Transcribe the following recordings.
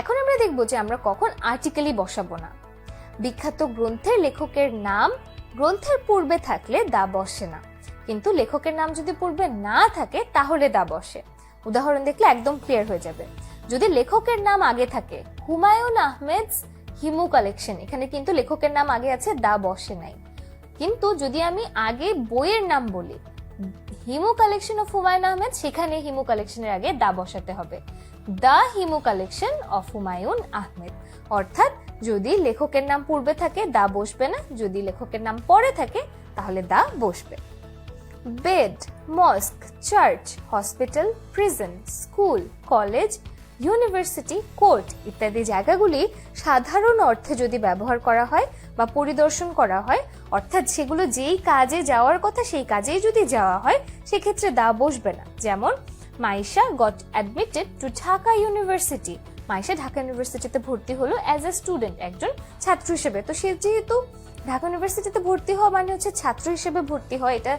এখন আমরা দেখবো যে আমরা কখন আর্টিকেলই বসাবো না। বিখ্যাত গ্রন্থের লেখকের নাম গ্রন্থের পূর্বে থাকলে দা বসে না, কিন্তু লেখকের নাম যদি পূর্বে না থাকে তাহলে দা বসে। উদাহরণ দেখলে একদম ক্লিয়ার হয়ে যাবে। যদি লেখকের নাম আগে থাকে, হুমায়ুন আহমেদস হিমু কালেকশন, এখানে কিন্তু লেখকের নাম আগে আছে, দা বসে নাই। কিন্তু যদি আমি আগে বইয়ের নাম বলি, হিমু কালেকশন অফ হুমায়ুন আহমেদ, সেখানে হিমু কালেকশনের আগে দা বসাতে হবে, দা হিমু কালেকশন অফ হুমায়ুন আহমেদ। অর্থাৎ যদি লেখকের নাম পূর্বে থাকে দা বসবে না, যদি লেখকের নাম পরে থাকে তাহলে দা বসবে। Bed, mosque, church, hospital, prison, school, college, university, court ইত্যাদি জায়গাগুলি সাধারণ অর্থে যদি ব্যবহার করা হয় বা পরিদর্শন করা হয়, অর্থাৎ সেগুলো যেই কাজে যাওয়ার কথা সেই কাজেই যদি যাওয়া হয়, সেক্ষেত্রে দা বসবে না। যেমন Maisha goat admitted to Dhaka university, Maisha Dhaka ইউনিভার্সিটিতে ভর্তি হলো অ্যাজ এ স্টুডেন্ট, একজন ছাত্র হিসেবে। তো সে যেহেতু ঢাকা ইউনিভার্সিটিতে ভর্তি হওয়া মানে হচ্ছে ছাত্র হিসেবে ভর্তি হয়, এটা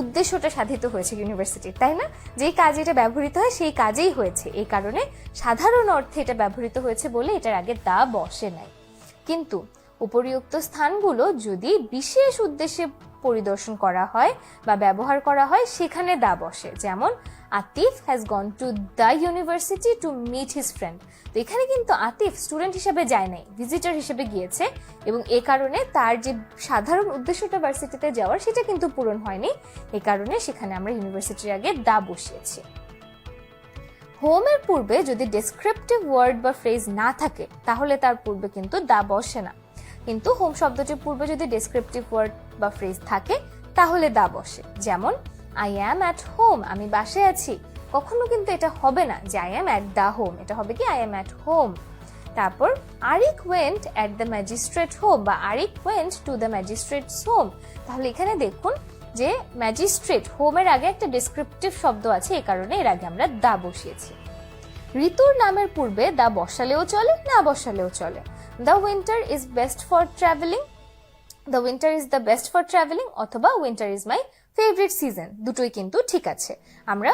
উদ্দেশ্যটা সাধিত হয়েছে ইউনিভার্সিটির, তাই না? যেই কাজে এটা ব্যবহৃত হয় সেই কাজেই হয়েছে, এই কারণে সাধারণ অর্থে এটা ব্যবহৃত হয়েছে বলে এটার আগে দা বসে নাই। কিন্তু উপরিউক্ত স্থানগুলো যদি বিশেষ উদ্দেশ্যে পরিদর্শন করা হয় বা ব্যবহার করা হয়, সেখানে দা বসে। যেমন Atif has gone to the university to meet his friend. তো এখানে কিন্তু আতিফ স্টুডেন্ট হিসেবে যায় নাই, ভিজিটর হিসেবে গিয়েছে, এবং এ কারণে তার যে সাধারণ উদ্দেশ্যটা ভার্সিটিতে যাওয়ার সেটা কিন্তু পূরণ হয়নি, এই কারণে সেখানে আমরা ইউনিভার্সিটির আগে দা বসিয়েছি। হোমের পূর্বে যদি ডেসক্রিপটিভ ওয়ার্ড বা ফ্রেজ না থাকে তাহলে তার পূর্বে কিন্তু দা বসে না, কিন্তু হোম শব্দটির পূর্বে যদি ডেসক্রিপটিভ ওয়ার্ড বা ফ্রেজ থাকে তাহলে দা বসে। যেমন আই অ্যাম অ্যাট হোম, আমি বাসায় আছি। কখনো কিন্তু এটা হবে না যে I am at the home, এটা হবে কি আই অ্যাম অ্যাট হোম। তারপর Arik went at the magistrate home বা Arik went to the magistrate's home. তাহলে এখানে দেখুন যে ম্যাজিস্ট্রেট হোমের আগে একটা ডেসক্রিপটিভ শব্দ আছে, এই কারণে এর আগে আমরা দা বসিয়েছি। ঋতুর নামের পূর্বে দা বসালেও চলে, না বসালেও চলে। The winter is best for travelling, the winter is the best for travelling, অথবা winter is my favourite season, দুটোই কিন্তু ঠিক আছে। আমরা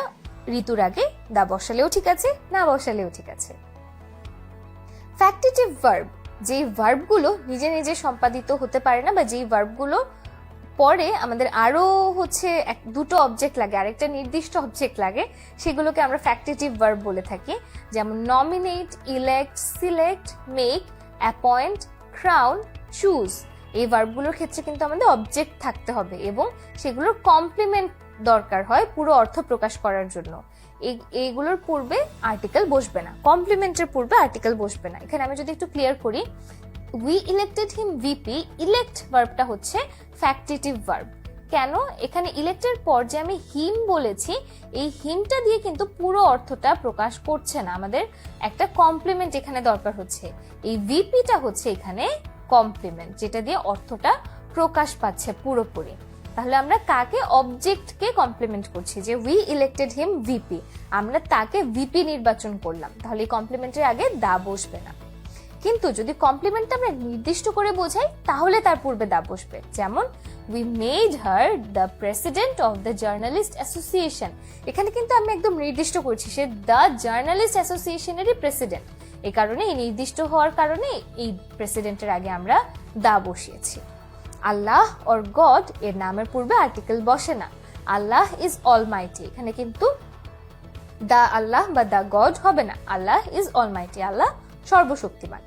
ঋতুর আগে দা বসালেও ঠিক আছে, না বসালেও ঠিক আছে। ফ্যাক্টিটিভ ভার্ব, যেই ভার্বগুলো নিজে নিজে সম্পাদিত হতে পারে না, বা যেই ভার্বগুলো পরে আমাদের আরো দুটো অবজেক্ট লাগে, আরেকটা নির্দিষ্ট অবজেক্ট লাগে, সেগুলোকে আমরা ফ্যাক্টিটিভ ভার্ব বলে থাকি। যেমন nominate, elect, select, make, appoint, crown, choose. এই ভার্বগুলোর ক্ষেত্রে কিন্তু আমাদের অবজেক্ট থাকতে হবে এবং সেগুলোর কমপ্লিমেন্ট দরকার হয় পুরো অর্থ প্রকাশ করার জন্য। এইগুলোর পূর্বে আর্টিকেল বসবে না, কমপ্লিমেন্টের পূর্বে আর্টিকেল বসবে না। এখানে আমি যদি একটু ক্লিয়ার করি, we elected him VP, elect ভার্বটা হচ্ছে ফ্যাক্টিটিভ ভার্ব। কেন? এখানে ইলেক্টের পর যে আমি হিম বলেছি, এই হিমটা দিয়ে কিন্তু পুরো অর্থটা প্রকাশ করছে না, আমাদের একটা কমপ্লিমেন্ট এখানে দরকার হচ্ছে। এই ভিপিটা হচ্ছে এখানে কমপ্লিমেন্ট, যেটা দিয়ে অর্থটা প্রকাশ পাচ্ছে পুরোপুরি। তাহলে আমরা কাকে? অবজেক্টকে কমপ্লিমেন্ট করছি, যে উই ইলেক্টেড হিম ভিপি, আমরা তাকে ভিপি নির্বাচন করলাম, তাহলে এই কমপ্লিমেন্টের আগে দা বসবে না। কিন্তু যদি কমপ্লিমেন্টটা আমরা নির্দিষ্ট করে বোঝাই তাহলে তার পূর্বে দা বসবে। যেমন we made her the president of the journalist association, এখানে কিন্তু আমি একদম নির্দিষ্ট করছি সে দ্য জার্নালিস্ট অ্যাসোসিয়েশনেরই প্রেসিডেন্ট, এই কারণে এই নির্দিষ্ট হওয়ার কারণে এই প্রেসিডেন্টের আগে আমরা দা বসিয়েছি। আল্লাহ অর গড এর নামের পূর্বে আর্টিকেল বসে না। আল্লাহ ইজ অলমাইটি, এখানে কিন্তু দা আল্লাহ বা দা গড হবে না, আল্লাহ ইজ অলমাইটি, আল্লাহ সর্বশক্তিমান।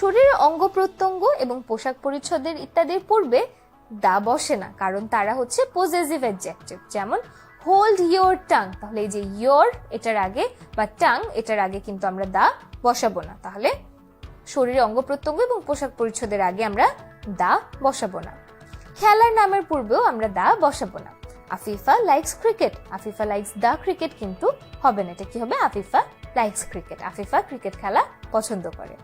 শরীরের অঙ্গ প্রত্যঙ্গ এবং পোশাক পরিচ্ছদের ইত্যাদির পূর্বে দা বসে না, কারণ তারা হচ্ছে পজেসিভ অ্যাডজেক্টিভ। যেমন হোল্ড ইয়োর টাং, তাহলে এই যে ইয়োর এটার আগে বা টাং এটার আগে কিন্তু আমরা দা বসাবো না, তাহলে শরীরের অঙ্গ প্রত্যঙ্গ এবং পোশাক পরিচ্ছদের আগে আমরা দা বসাবো না। খেলার নামের পূর্বেও আমরা দা বসাবো না। Afifa likes cricket, Afifa likes the cricket কিন্তু হবে না, এটা কি হবে? Afifa likes cricket, Afifa cricket খেলা পছন্দ করে।